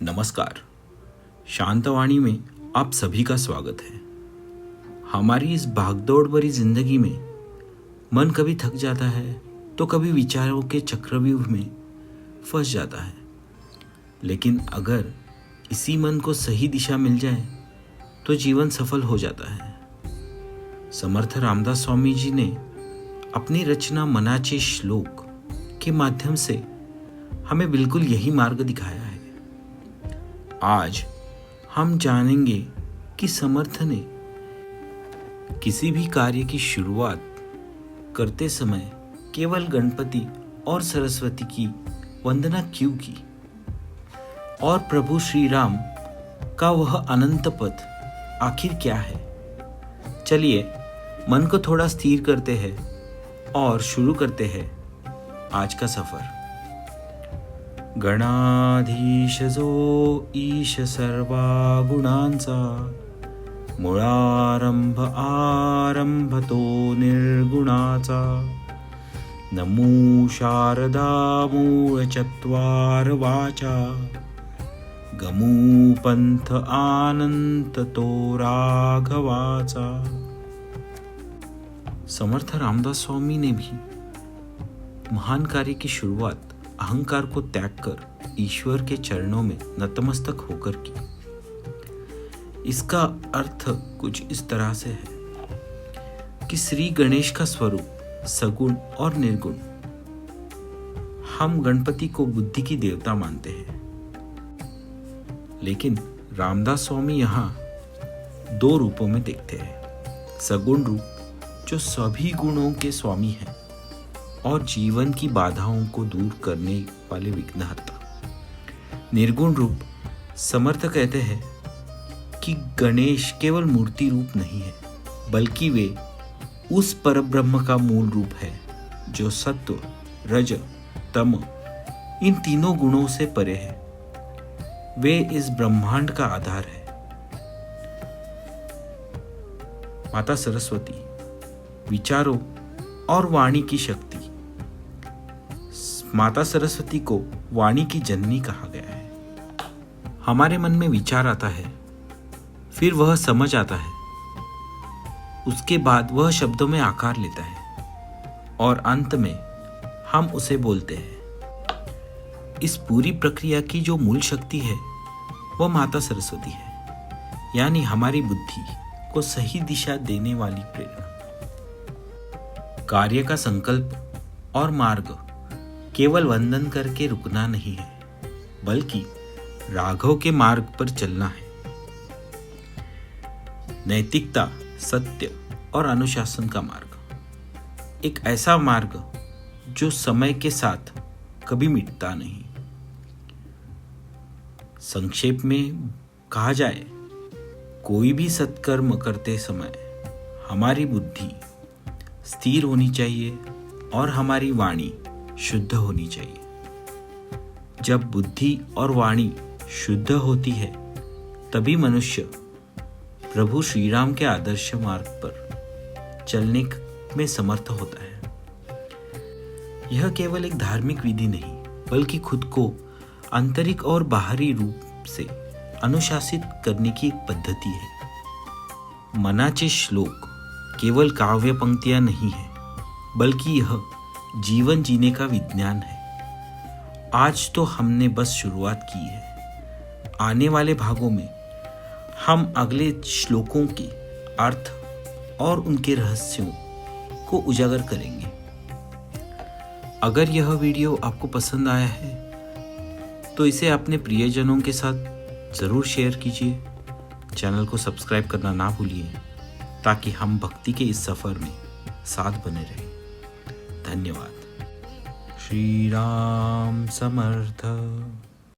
नमस्कार। शांतवाणी में आप सभी का स्वागत है। हमारी इस भागदौड़ भरी जिंदगी में मन कभी थक जाता है तो कभी विचारों के चक्रव्यूह में फंस जाता है। लेकिन अगर इसी मन को सही दिशा मिल जाए तो जीवन सफल हो जाता है। समर्थ रामदास स्वामी जी ने अपनी रचना मनाचे श्लोक के माध्यम से हमें बिल्कुल यही मार्ग दिखाया है। आज हम जानेंगे कि समर्थ ने किसी भी कार्य की शुरुआत करते समय केवल गणपति और सरस्वती की वंदना क्यों की और प्रभु श्री राम का वह अनंत पथ आखिर क्या है। चलिए मन को थोड़ा स्थिर करते हैं और शुरू करते हैं आज का सफर। गणाधीश जो ईश सर्वा गुणांचा, मुळारंभ आरंभ तो निर्गुणाचा, नमो शारदा मूळ चत्वार वाचा, गमू पंथ आनंत तो राघवाचा। समर्थ रामदास स्वामी ने भी महान कार्य की शुरुआत अहंकार को त्याग कर ईश्वर के चरणों में नतमस्तक होकर की। इसका अर्थ कुछ इस तरह से है कि श्री गणेश का स्वरूप सगुण और निर्गुण। हम गणपति को बुद्धि की देवता मानते हैं, लेकिन रामदास स्वामी यहाँ दो रूपों में देखते हैं। सगुण रूप जो सभी गुणों के स्वामी हैं और जीवन की बाधाओं को दूर करने वाले विघ्नहर्ता। निर्गुण रूप समर्थ कहते हैं कि गणेश केवल मूर्ति रूप नहीं है, बल्कि वे उस परब्रह्म का मूल रूप है जो सत्व, रज, तम इन तीनों गुणों से परे है। वे इस ब्रह्मांड का आधार है। माता सरस्वती विचारों और वाणी की शक्ति। माता सरस्वती को वाणी की जननी कहा गया है। हमारे मन में विचार आता है, फिर वह समझ आता है, उसके बाद वह शब्दों में आकार लेता है और अंत में हम उसे बोलते हैं। इस पूरी प्रक्रिया की जो मूल शक्ति है वह माता सरस्वती है, यानी हमारी बुद्धि को सही दिशा देने वाली प्रेरणा। कार्य का संकल्प और मार्ग केवल वंदन करके रुकना नहीं है, बल्कि राघव के मार्ग पर चलना है। नैतिकता, सत्य और अनुशासन का मार्ग, एक ऐसा मार्ग जो समय के साथ कभी मिटता नहीं। संक्षेप में कहा जाए, कोई भी सत्कर्म करते समय हमारी बुद्धि स्थिर होनी चाहिए और हमारी वाणी शुद्ध होनी चाहिए। जब बुद्धि और वाणी शुद्ध होती है तभी मनुष्य प्रभु श्री राम के आदर्श मार्ग पर चलने में समर्थ होता है। यह केवल एक धार्मिक विधि नहीं, बल्कि खुद को आंतरिक और बाहरी रूप से अनुशासित करने की एक पद्धति है। मनाचे श्लोक केवल काव्य पंक्तियां नहीं है, बल्कि यह जीवन जीने का विज्ञान है। आज तो हमने बस शुरुआत की है। आने वाले भागों में हम अगले श्लोकों के अर्थ और उनके रहस्यों को उजागर करेंगे। अगर यह वीडियो आपको पसंद आया है तो इसे अपने प्रियजनों के साथ ज़रूर शेयर कीजिए। चैनल को सब्सक्राइब करना ना भूलिए, ताकि हम भक्ति के इस सफ़र में साथ बने रहें। धन्यवाद। श्री राम समर्थ।